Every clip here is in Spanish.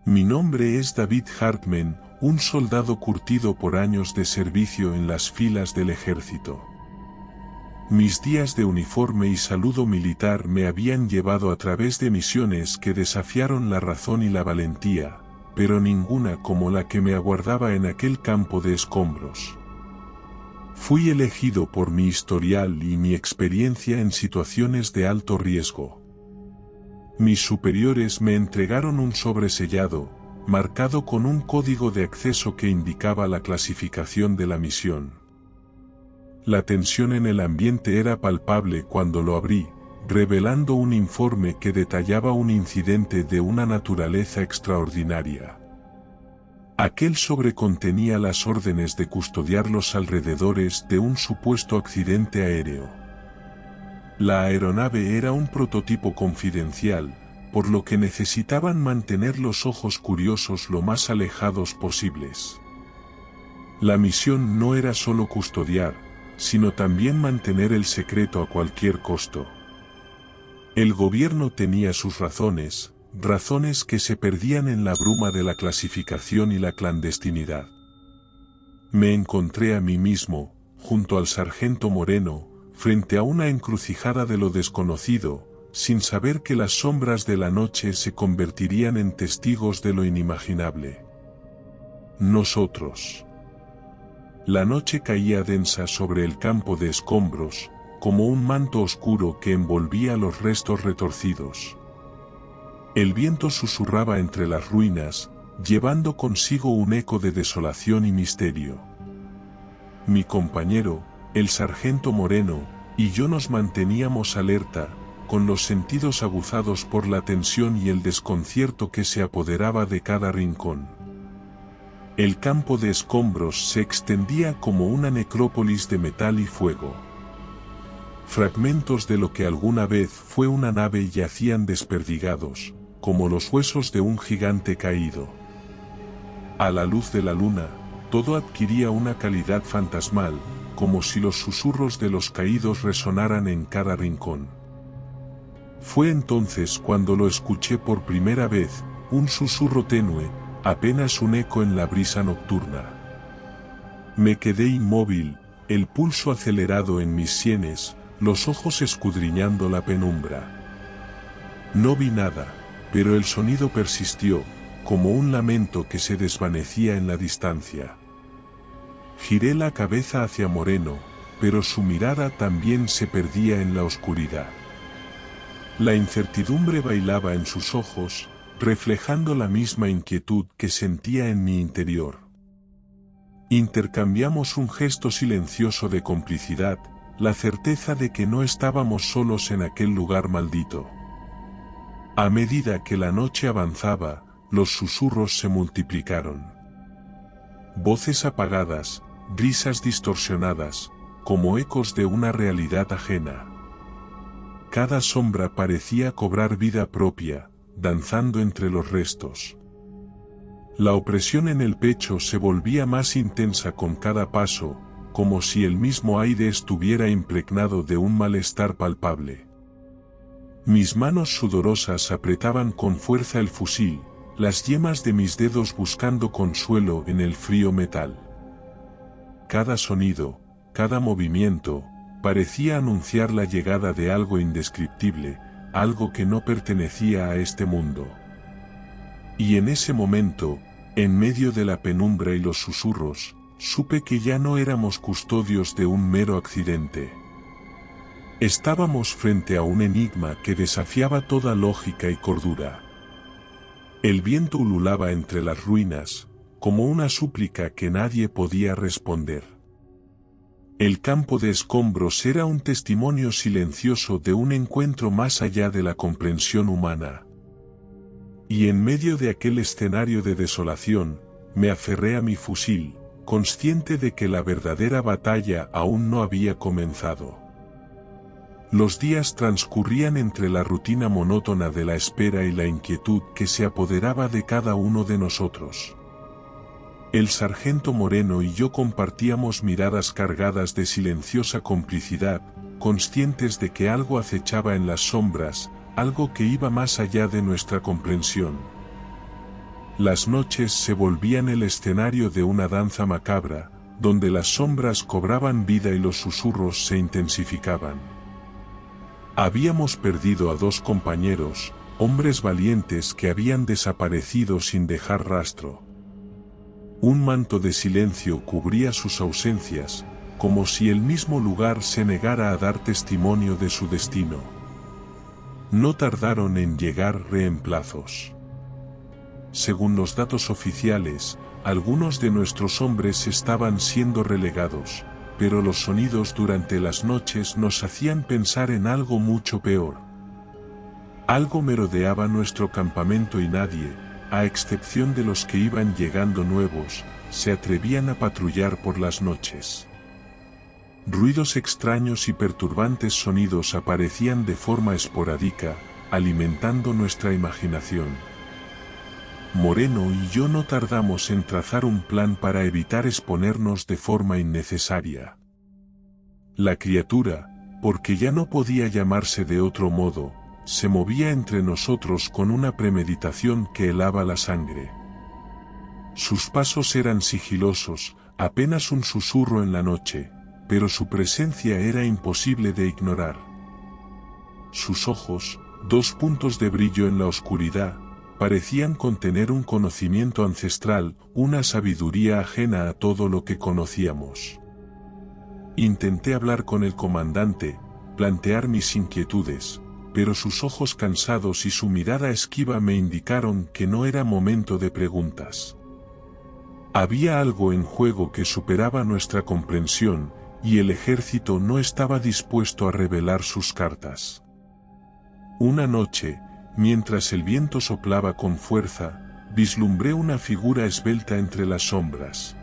Mi nombre es David Hartman, un soldado curtido por años de servicio en las filas del ejército. Mis días de uniforme y saludo militar me habían llevado a través de misiones que desafiaron la razón y la valentía, pero ninguna como la que me aguardaba en aquel campo de escombros. Fui elegido por mi historial y mi experiencia en situaciones de alto riesgo. Mis superiores me entregaron un sobresellado, marcado con un código de acceso que indicaba la clasificación de la misión. La tensión en el ambiente era palpable cuando lo abrí, revelando un informe que detallaba un incidente de una naturaleza extraordinaria. Aquel sobre contenía las órdenes de custodiar los alrededores de un supuesto accidente aéreo. La aeronave era un prototipo confidencial, por lo que necesitaban mantener los ojos curiosos lo más alejados posibles. La misión no era solo custodiar, sino también mantener el secreto a cualquier costo. El gobierno tenía sus razones que se perdían en la bruma de la clasificación y la clandestinidad. Me encontré a mí mismo, junto al sargento Moreno, frente a una encrucijada de lo desconocido, sin saber que las sombras de la noche se convertirían en testigos de lo inimaginable. Nosotros. La noche caía densa sobre el campo de escombros, como un manto oscuro que envolvía los restos retorcidos. El viento susurraba entre las ruinas, llevando consigo un eco de desolación y misterio. Mi compañero, el sargento Moreno, y yo nos manteníamos alerta, con los sentidos aguzados por la tensión y el desconcierto que se apoderaba de cada rincón. El campo de escombros se extendía como una necrópolis de metal y fuego. Fragmentos de lo que alguna vez fue una nave yacían desperdigados, como los huesos de un gigante caído. A la luz de la luna, todo adquiría una calidad fantasmal, como si los susurros de los caídos resonaran en cada rincón. Fue entonces cuando lo escuché por primera vez, un susurro tenue, apenas un eco en la brisa nocturna. Me quedé inmóvil, el pulso acelerado en mis sienes, los ojos escudriñando la penumbra. No vi nada, pero el sonido persistió, como un lamento que se desvanecía en la distancia. Giré la cabeza hacia Moreno, pero su mirada también se perdía en la oscuridad. La incertidumbre bailaba en sus ojos, reflejando la misma inquietud que sentía en mi interior. Intercambiamos un gesto silencioso de complicidad, la certeza de que no estábamos solos en aquel lugar maldito. A medida que la noche avanzaba, los susurros se multiplicaron. Voces apagadas, risas distorsionadas, como ecos de una realidad ajena. Cada sombra parecía cobrar vida propia, danzando entre los restos. La opresión en el pecho se volvía más intensa con cada paso, como si el mismo aire estuviera impregnado de un malestar palpable. Mis manos sudorosas apretaban con fuerza el fusil, las yemas de mis dedos buscando consuelo en el frío metal. Cada sonido, cada movimiento, parecía anunciar la llegada de algo indescriptible, algo que no pertenecía a este mundo. Y en ese momento, en medio de la penumbra y los susurros, supe que ya no éramos custodios de un mero accidente. Estábamos frente a un enigma que desafiaba toda lógica y cordura. El viento ululaba entre las ruinas, como una súplica que nadie podía responder. El campo de escombros era un testimonio silencioso de un encuentro más allá de la comprensión humana. Y en medio de aquel escenario de desolación, me aferré a mi fusil, consciente de que la verdadera batalla aún no había comenzado. Los días transcurrían entre la rutina monótona de la espera y la inquietud que se apoderaba de cada uno de nosotros. El sargento Moreno y yo compartíamos miradas cargadas de silenciosa complicidad, conscientes de que algo acechaba en las sombras, algo que iba más allá de nuestra comprensión. Las noches se volvían el escenario de una danza macabra, donde las sombras cobraban vida y los susurros se intensificaban. Habíamos perdido a 2 compañeros, hombres valientes que habían desaparecido sin dejar rastro. Un manto de silencio cubría sus ausencias, como si el mismo lugar se negara a dar testimonio de su destino. No tardaron en llegar reemplazos. Según los datos oficiales, algunos de nuestros hombres estaban siendo relegados, pero los sonidos durante las noches nos hacían pensar en algo mucho peor. Algo merodeaba nuestro campamento y nadie, a excepción de los que iban llegando nuevos, se atrevían a patrullar por las noches. Ruidos extraños y perturbantes sonidos aparecían de forma esporádica, alimentando nuestra imaginación. Moreno y yo no tardamos en trazar un plan para evitar exponernos de forma innecesaria. La criatura, porque ya no podía llamarse de otro modo, se movía entre nosotros con una premeditación que helaba la sangre. Sus pasos eran sigilosos, apenas un susurro en la noche, pero su presencia era imposible de ignorar. Sus ojos, 2 puntos de brillo en la oscuridad, parecían contener un conocimiento ancestral, una sabiduría ajena a todo lo que conocíamos. Intenté hablar con el comandante, plantear mis inquietudes, pero sus ojos cansados y su mirada esquiva me indicaron que no era momento de preguntas. Había algo en juego que superaba nuestra comprensión, y el ejército no estaba dispuesto a revelar sus cartas. Una noche, mientras el viento soplaba con fuerza, vislumbré una figura esbelta entre las sombras.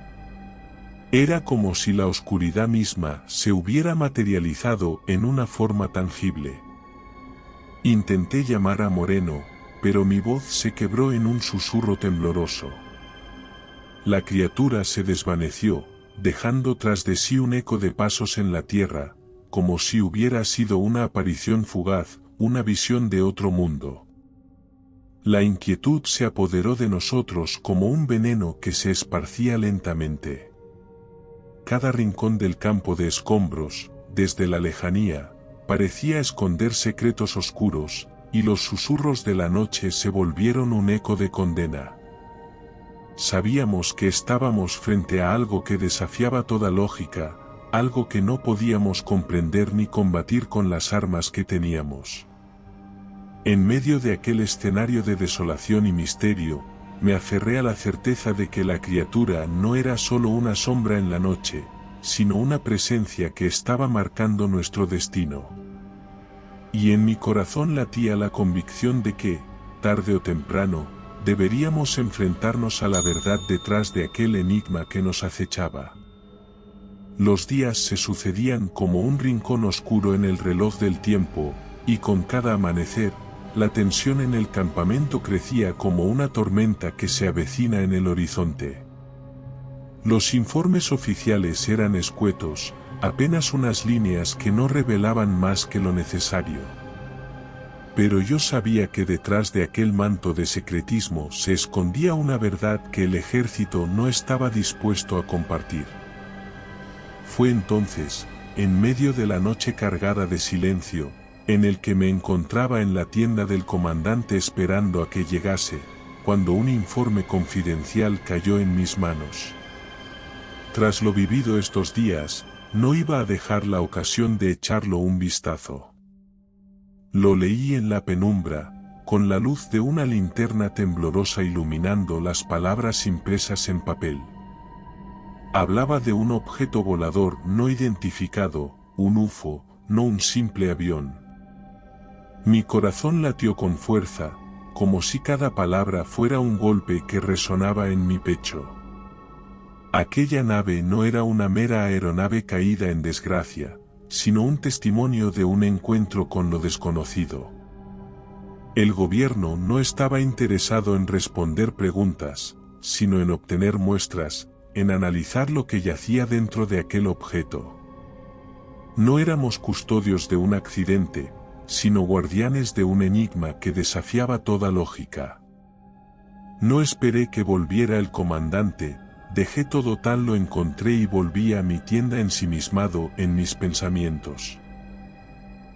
Era como si la oscuridad misma se hubiera materializado en una forma tangible. Intenté llamar a Moreno, pero mi voz se quebró en un susurro tembloroso. La criatura se desvaneció, dejando tras de sí un eco de pasos en la tierra, como si hubiera sido una aparición fugaz, una visión de otro mundo. La inquietud se apoderó de nosotros como un veneno que se esparcía lentamente. Cada rincón del campo de escombros, desde la lejanía, parecía esconder secretos oscuros, y los susurros de la noche se volvieron un eco de condena. Sabíamos que estábamos frente a algo que desafiaba toda lógica, algo que no podíamos comprender ni combatir con las armas que teníamos. En medio de aquel escenario de desolación y misterio, me aferré a la certeza de que la criatura no era solo una sombra en la noche, sino una presencia que estaba marcando nuestro destino. Y en mi corazón latía la convicción de que, tarde o temprano, deberíamos enfrentarnos a la verdad detrás de aquel enigma que nos acechaba. Los días se sucedían como un rincón oscuro en el reloj del tiempo, y con cada amanecer, la tensión en el campamento crecía como una tormenta que se avecina en el horizonte. Los informes oficiales eran escuetos, apenas unas líneas que no revelaban más que lo necesario. Pero yo sabía que detrás de aquel manto de secretismo se escondía una verdad que el ejército no estaba dispuesto a compartir. Fue entonces, en medio de la noche cargada de silencio, en el que me encontraba en la tienda del comandante esperando a que llegase, cuando un informe confidencial cayó en mis manos. Tras lo vivido estos días, no iba a dejar la ocasión de echarlo un vistazo. Lo leí en la penumbra, con la luz de una linterna temblorosa iluminando las palabras impresas en papel. Hablaba de un objeto volador no identificado, un UFO, no un simple avión. Mi corazón latió con fuerza, como si cada palabra fuera un golpe que resonaba en mi pecho. Aquella nave no era una mera aeronave caída en desgracia, sino un testimonio de un encuentro con lo desconocido. El gobierno no estaba interesado en responder preguntas, sino en obtener muestras, en analizar lo que yacía dentro de aquel objeto. No éramos custodios de un accidente, sino guardianes de un enigma que desafiaba toda lógica. No esperé que volviera el comandante, dejé todo tal lo encontré y volví a mi tienda ensimismado en mis pensamientos.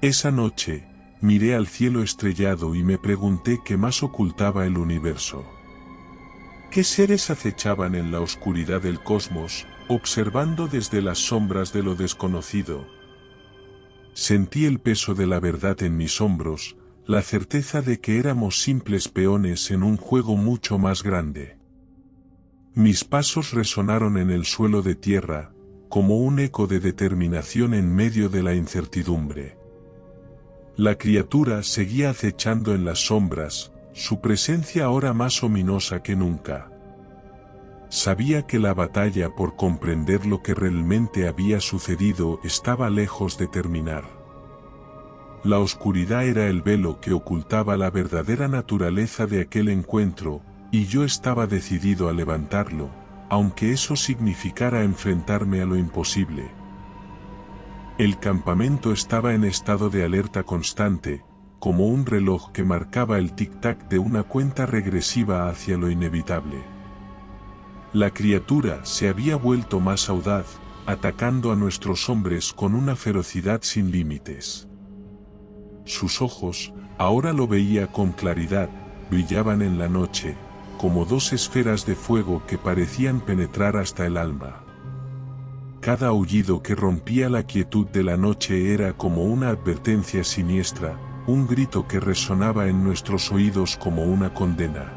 Esa noche, miré al cielo estrellado y me pregunté qué más ocultaba el universo. ¿Qué seres acechaban en la oscuridad del cosmos, observando desde las sombras de lo desconocido? Sentí el peso de la verdad en mis hombros, la certeza de que éramos simples peones en un juego mucho más grande. Mis pasos resonaron en el suelo de tierra, como un eco de determinación en medio de la incertidumbre. La criatura seguía acechando en las sombras, su presencia ahora más ominosa que nunca. Sabía que la batalla por comprender lo que realmente había sucedido estaba lejos de terminar. La oscuridad era el velo que ocultaba la verdadera naturaleza de aquel encuentro, y yo estaba decidido a levantarlo, aunque eso significara enfrentarme a lo imposible. El campamento estaba en estado de alerta constante, como un reloj que marcaba el tic-tac de una cuenta regresiva hacia lo inevitable. La criatura se había vuelto más audaz, atacando a nuestros hombres con una ferocidad sin límites. Sus ojos, ahora lo veía con claridad, brillaban en la noche, como dos esferas de fuego que parecían penetrar hasta el alma. Cada aullido que rompía la quietud de la noche era como una advertencia siniestra, un grito que resonaba en nuestros oídos como una condena.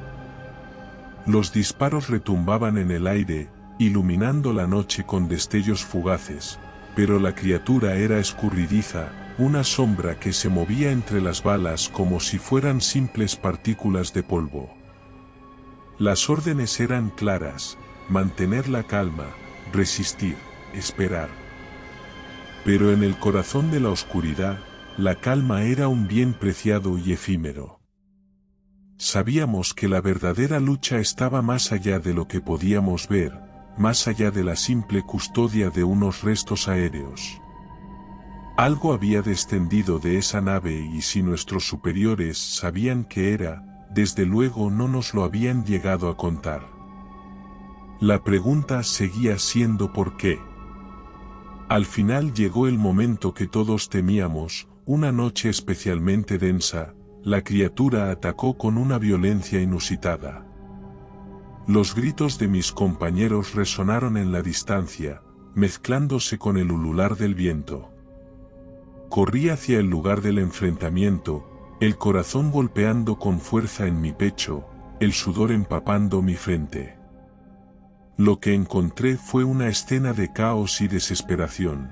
Los disparos retumbaban en el aire, iluminando la noche con destellos fugaces, pero la criatura era escurridiza, una sombra que se movía entre las balas como si fueran simples partículas de polvo. Las órdenes eran claras: mantener la calma, resistir, esperar. Pero en el corazón de la oscuridad, la calma era un bien preciado y efímero. Sabíamos que la verdadera lucha estaba más allá de lo que podíamos ver, más allá de la simple custodia de unos restos aéreos. Algo había descendido de esa nave y si nuestros superiores sabían qué era, desde luego no nos lo habían llegado a contar. La pregunta seguía siendo ¿por qué? Al final llegó el momento que todos temíamos, una noche especialmente densa, la criatura atacó con una violencia inusitada. Los gritos de mis compañeros resonaron en la distancia, mezclándose con el ulular del viento. Corrí hacia el lugar del enfrentamiento, el corazón golpeando con fuerza en mi pecho, el sudor empapando mi frente. Lo que encontré fue una escena de caos y desesperación.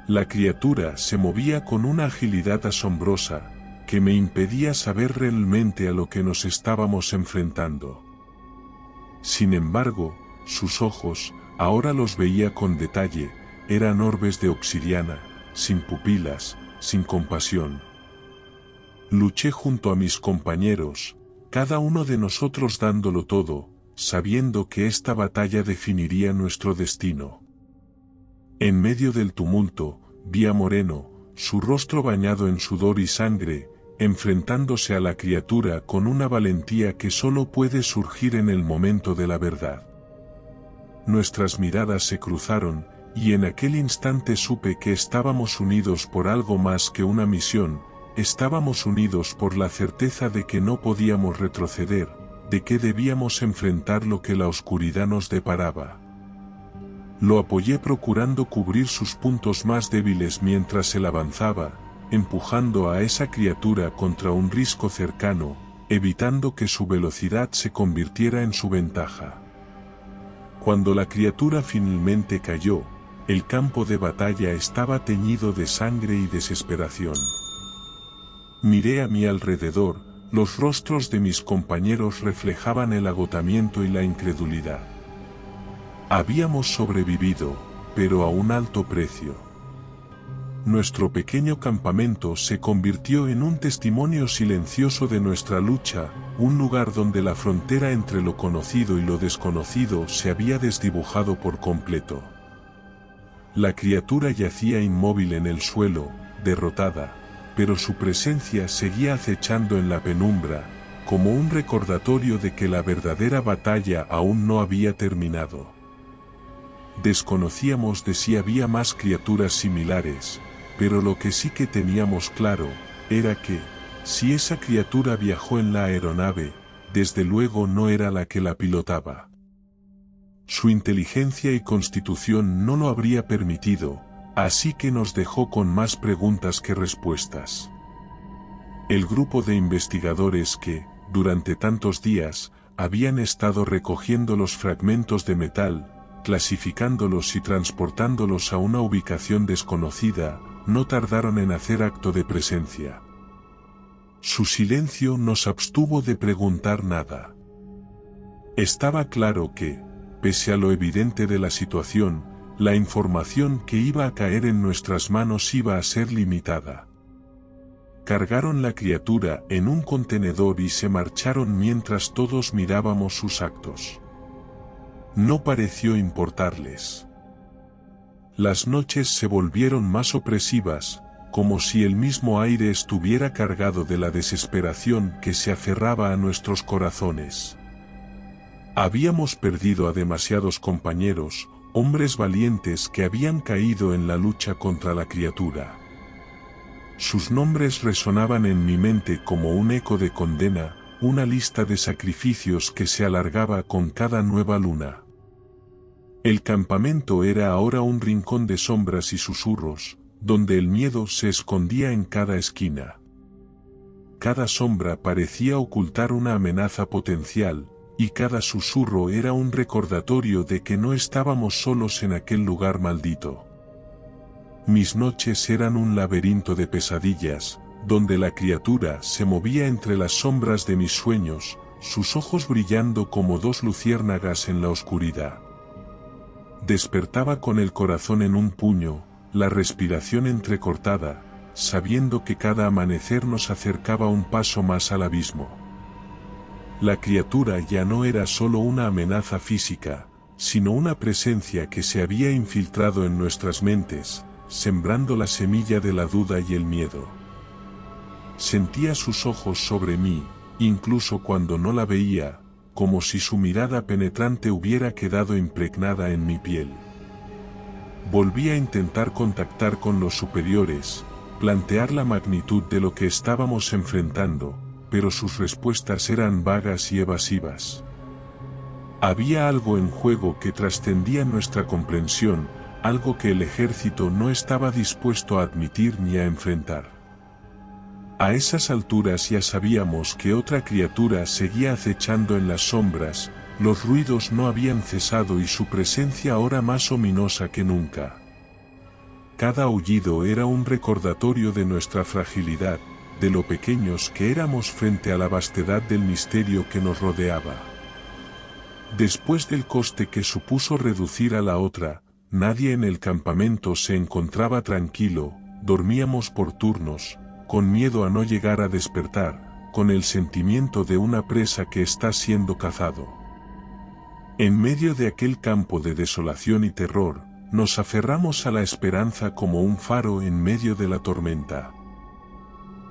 La criatura se movía con una agilidad asombrosa, que me impedía saber realmente a lo que nos estábamos enfrentando. Sin embargo, sus ojos, ahora los veía con detalle, eran orbes de obsidiana, sin pupilas, sin compasión. Luché junto a mis compañeros, cada uno de nosotros dándolo todo, sabiendo que esta batalla definiría nuestro destino. En medio del tumulto, vi a Moreno, su rostro bañado en sudor y sangre, enfrentándose a la criatura con una valentía que solo puede surgir en el momento de la verdad. Nuestras miradas se cruzaron, y en aquel instante supe que estábamos unidos por algo más que una misión, estábamos unidos por la certeza de que no podíamos retroceder, de que debíamos enfrentar lo que la oscuridad nos deparaba. Lo apoyé procurando cubrir sus puntos más débiles mientras él avanzaba, empujando a esa criatura contra un risco cercano, evitando que su velocidad se convirtiera en su ventaja. Cuando la criatura finalmente cayó, el campo de batalla estaba teñido de sangre y desesperación. Miré a mi alrededor. Los rostros de mis compañeros reflejaban el agotamiento y la incredulidad. Habíamos sobrevivido, pero a un alto precio. Nuestro pequeño campamento se convirtió en un testimonio silencioso de nuestra lucha, un lugar donde la frontera entre lo conocido y lo desconocido se había desdibujado por completo. La criatura yacía inmóvil en el suelo, derrotada, pero su presencia seguía acechando en la penumbra, como un recordatorio de que la verdadera batalla aún no había terminado. Desconocíamos de si había más criaturas similares, pero lo que sí que teníamos claro, era que, si esa criatura viajó en la aeronave, desde luego no era la que la pilotaba. Su inteligencia y constitución no lo habría permitido, así que nos dejó con más preguntas que respuestas. El grupo de investigadores que, durante tantos días, habían estado recogiendo los fragmentos de metal, clasificándolos y transportándolos a una ubicación desconocida, no tardaron en hacer acto de presencia. Su silencio nos abstuvo de preguntar nada. Estaba claro que, pese a lo evidente de la situación, la información que iba a caer en nuestras manos iba a ser limitada. Cargaron la criatura en un contenedor y se marcharon mientras todos mirábamos sus actos. No pareció importarles. Las noches se volvieron más opresivas, como si el mismo aire estuviera cargado de la desesperación que se aferraba a nuestros corazones. Habíamos perdido a demasiados compañeros, hombres valientes que habían caído en la lucha contra la criatura. Sus nombres resonaban en mi mente como un eco de condena, una lista de sacrificios que se alargaba con cada nueva luna. El campamento era ahora un rincón de sombras y susurros, donde el miedo se escondía en cada esquina. Cada sombra parecía ocultar una amenaza potencial, y cada susurro era un recordatorio de que no estábamos solos en aquel lugar maldito. Mis noches eran un laberinto de pesadillas, donde la criatura se movía entre las sombras de mis sueños, sus ojos brillando como dos luciérnagas en la oscuridad. Despertaba con el corazón en un puño, la respiración entrecortada, sabiendo que cada amanecer nos acercaba un paso más al abismo. La criatura ya no era solo una amenaza física, sino una presencia que se había infiltrado en nuestras mentes, sembrando la semilla de la duda y el miedo. Sentía sus ojos sobre mí, incluso cuando no la veía, como si su mirada penetrante hubiera quedado impregnada en mi piel. Volví a intentar contactar con los superiores, plantear la magnitud de lo que estábamos enfrentando, pero sus respuestas eran vagas y evasivas. Había algo en juego que trascendía nuestra comprensión, algo que el ejército no estaba dispuesto a admitir ni a enfrentar. A esas alturas ya sabíamos que otra criatura seguía acechando en las sombras, los ruidos no habían cesado y su presencia ahora más ominosa que nunca. Cada aullido era un recordatorio de nuestra fragilidad, de lo pequeños que éramos frente a la vastedad del misterio que nos rodeaba. Después del coste que supuso reducir a la otra, nadie en el campamento se encontraba tranquilo, dormíamos por turnos, con miedo a no llegar a despertar, con el sentimiento de una presa que está siendo cazado. En medio de aquel campo de desolación y terror, nos aferramos a la esperanza como un faro en medio de la tormenta.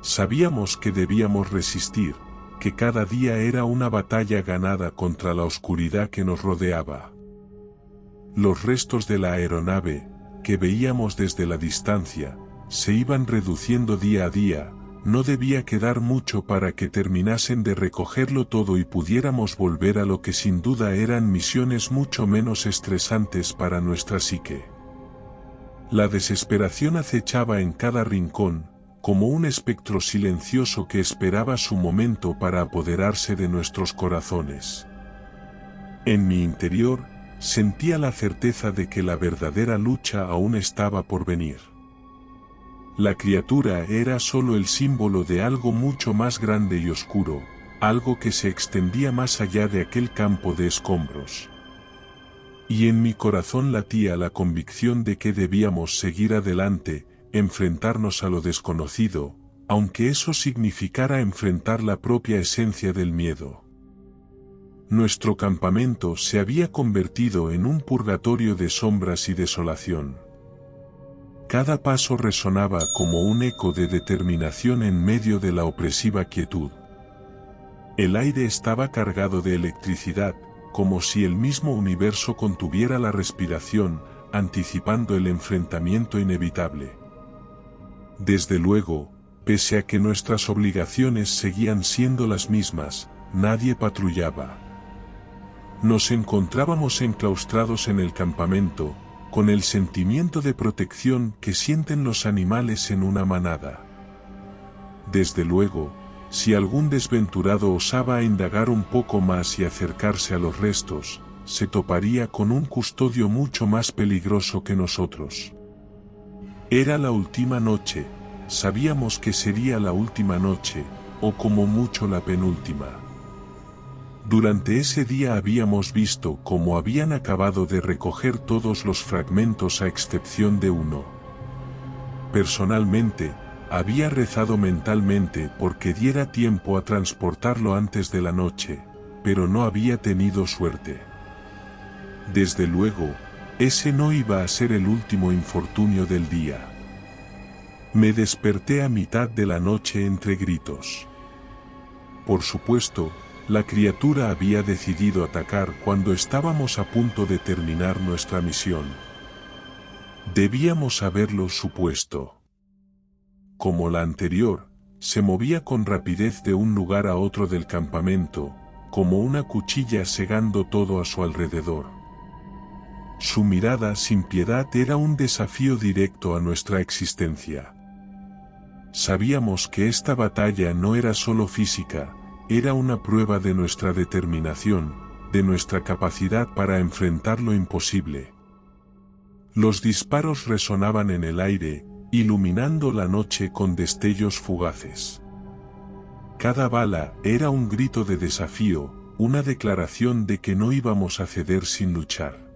Sabíamos que debíamos resistir, que cada día era una batalla ganada contra la oscuridad que nos rodeaba. Los restos de la aeronave, que veíamos desde la distancia, se iban reduciendo día a día, no debía quedar mucho para que terminasen de recogerlo todo y pudiéramos volver a lo que sin duda eran misiones mucho menos estresantes para nuestra psique. La desesperación acechaba en cada rincón, como un espectro silencioso que esperaba su momento para apoderarse de nuestros corazones. En mi interior, sentía la certeza de que la verdadera lucha aún estaba por venir. La criatura era solo el símbolo de algo mucho más grande y oscuro, algo que se extendía más allá de aquel campo de escombros. Y en mi corazón latía la convicción de que debíamos seguir adelante, enfrentarnos a lo desconocido, aunque eso significara enfrentar la propia esencia del miedo. Nuestro campamento se había convertido en un purgatorio de sombras y desolación. Cada paso resonaba como un eco de determinación en medio de la opresiva quietud. El aire estaba cargado de electricidad, como si el mismo universo contuviera la respiración, anticipando el enfrentamiento inevitable. Desde luego, pese a que nuestras obligaciones seguían siendo las mismas, nadie patrullaba. Nos encontrábamos enclaustrados en el campamento, con el sentimiento de protección que sienten los animales en una manada. Desde luego, si algún desventurado osaba indagar un poco más y acercarse a los restos, se toparía con un custodio mucho más peligroso que nosotros. Era la última noche, sabíamos que sería la última noche, o como mucho la penúltima. Durante ese día habíamos visto cómo habían acabado de recoger todos los fragmentos a excepción de uno. Personalmente, había rezado mentalmente porque diera tiempo a transportarlo antes de la noche, pero no había tenido suerte. Desde luego, ese no iba a ser el último infortunio del día. Me desperté a mitad de la noche entre gritos. Por supuesto, la criatura había decidido atacar cuando estábamos a punto de terminar nuestra misión. Debíamos haberlo supuesto. Como la anterior, se movía con rapidez de un lugar a otro del campamento, como una cuchilla segando todo a su alrededor. Su mirada sin piedad era un desafío directo a nuestra existencia. Sabíamos que esta batalla no era solo física, era una prueba de nuestra determinación, de nuestra capacidad para enfrentar lo imposible. Los disparos resonaban en el aire, iluminando la noche con destellos fugaces. Cada bala era un grito de desafío, una declaración de que no íbamos a ceder sin luchar.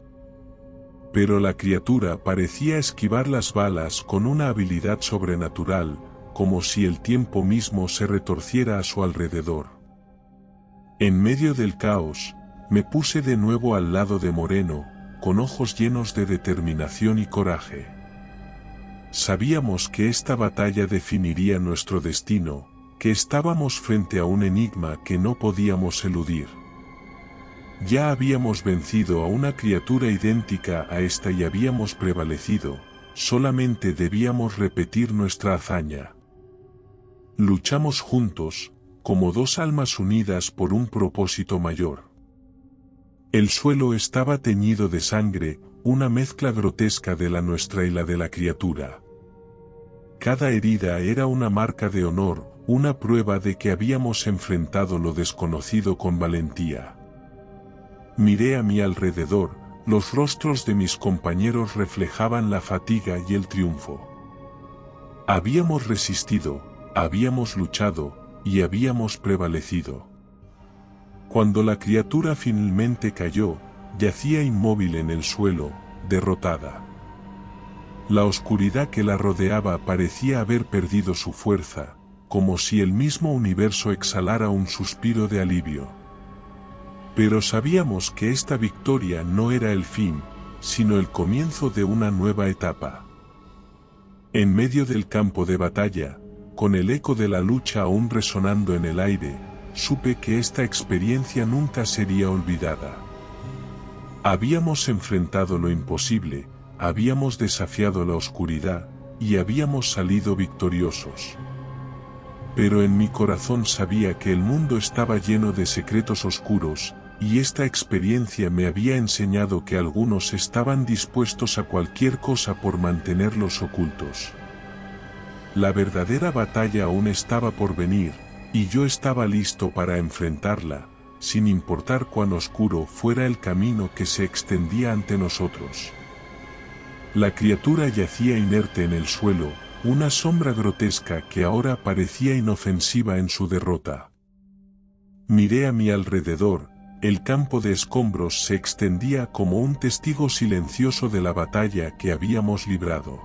Pero la criatura parecía esquivar las balas con una habilidad sobrenatural, como si el tiempo mismo se retorciera a su alrededor. En medio del caos, me puse de nuevo al lado de Moreno, con ojos llenos de determinación y coraje. Sabíamos que esta batalla definiría nuestro destino, que estábamos frente a un enigma que no podíamos eludir. Ya habíamos vencido a una criatura idéntica a esta y habíamos prevalecido, solamente debíamos repetir nuestra hazaña. Luchamos juntos, como dos almas unidas por un propósito mayor. El suelo estaba teñido de sangre, una mezcla grotesca de la nuestra y la de la criatura. Cada herida era una marca de honor, una prueba de que habíamos enfrentado lo desconocido con valentía. Miré a mi alrededor, los rostros de mis compañeros reflejaban la fatiga y el triunfo. Habíamos resistido, habíamos luchado, y habíamos prevalecido. Cuando la criatura finalmente cayó, yacía inmóvil en el suelo, derrotada. La oscuridad que la rodeaba parecía haber perdido su fuerza, como si el mismo universo exhalara un suspiro de alivio. Pero sabíamos que esta victoria no era el fin, sino el comienzo de una nueva etapa. En medio del campo de batalla, con el eco de la lucha aún resonando en el aire, supe que esta experiencia nunca sería olvidada. Habíamos enfrentado lo imposible, habíamos desafiado la oscuridad, y habíamos salido victoriosos. Pero en mi corazón sabía que el mundo estaba lleno de secretos oscuros, y esta experiencia me había enseñado que algunos estaban dispuestos a cualquier cosa por mantenerlos ocultos. La verdadera batalla aún estaba por venir, y yo estaba listo para enfrentarla, sin importar cuán oscuro fuera el camino que se extendía ante nosotros. La criatura yacía inerte en el suelo, una sombra grotesca que ahora parecía inofensiva en su derrota. Miré a mi alrededor, el campo de escombros se extendía como un testigo silencioso de la batalla que habíamos librado.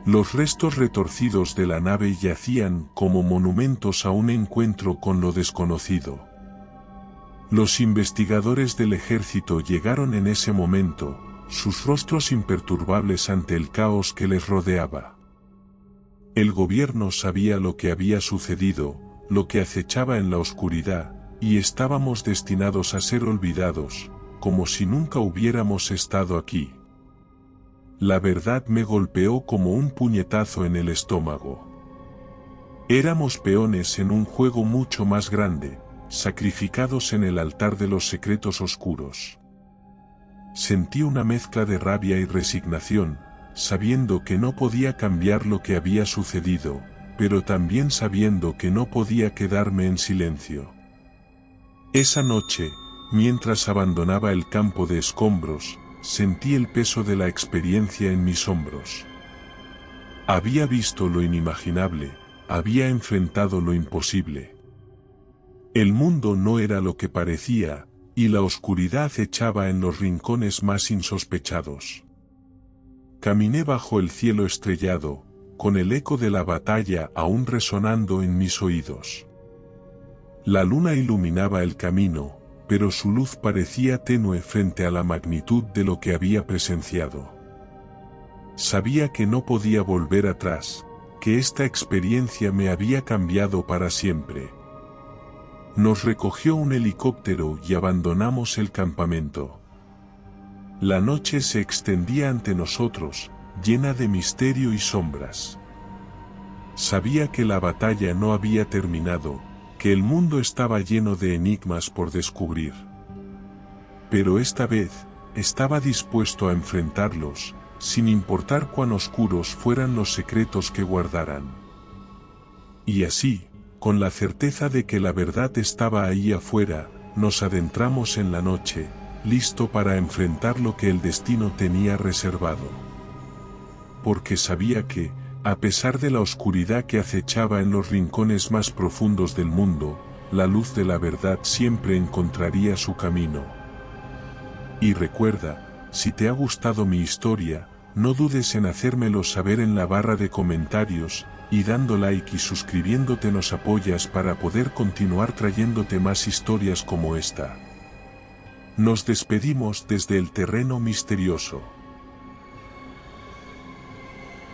Los restos retorcidos de la nave yacían como monumentos a un encuentro con lo desconocido. Los investigadores del ejército llegaron en ese momento, sus rostros imperturbables ante el caos que les rodeaba. El gobierno sabía lo que había sucedido, lo que acechaba en la oscuridad, y estábamos destinados a ser olvidados, como si nunca hubiéramos estado aquí. La verdad me golpeó como un puñetazo en el estómago. Éramos peones en un juego mucho más grande, sacrificados en el altar de los secretos oscuros. Sentí una mezcla de rabia y resignación, sabiendo que no podía cambiar lo que había sucedido, pero también sabiendo que no podía quedarme en silencio. Esa noche, mientras abandonaba el campo de escombros, sentí el peso de la experiencia en mis hombros. Había visto lo inimaginable, había enfrentado lo imposible. El mundo no era lo que parecía, y la oscuridad acechaba en los rincones más insospechados. Caminé bajo el cielo estrellado, con el eco de la batalla aún resonando en mis oídos. La luna iluminaba el camino, pero su luz parecía tenue frente a la magnitud de lo que había presenciado. Sabía que no podía volver atrás, que esta experiencia me había cambiado para siempre. Nos recogió un helicóptero y abandonamos el campamento. La noche se extendía ante nosotros, llena de misterio y sombras. Sabía que la batalla no había terminado, que el mundo estaba lleno de enigmas por descubrir. Pero esta vez, estaba dispuesto a enfrentarlos, sin importar cuán oscuros fueran los secretos que guardaran. Y así, con la certeza de que la verdad estaba ahí afuera, nos adentramos en la noche, listo para enfrentar lo que el destino tenía reservado. Porque sabía que, a pesar de la oscuridad que acechaba en los rincones más profundos del mundo, la luz de la verdad siempre encontraría su camino. Y recuerda, si te ha gustado mi historia, no dudes en hacérmelo saber en la barra de comentarios, y dando like y suscribiéndote nos apoyas para poder continuar trayéndote más historias como esta. Nos despedimos desde el terreno misterioso.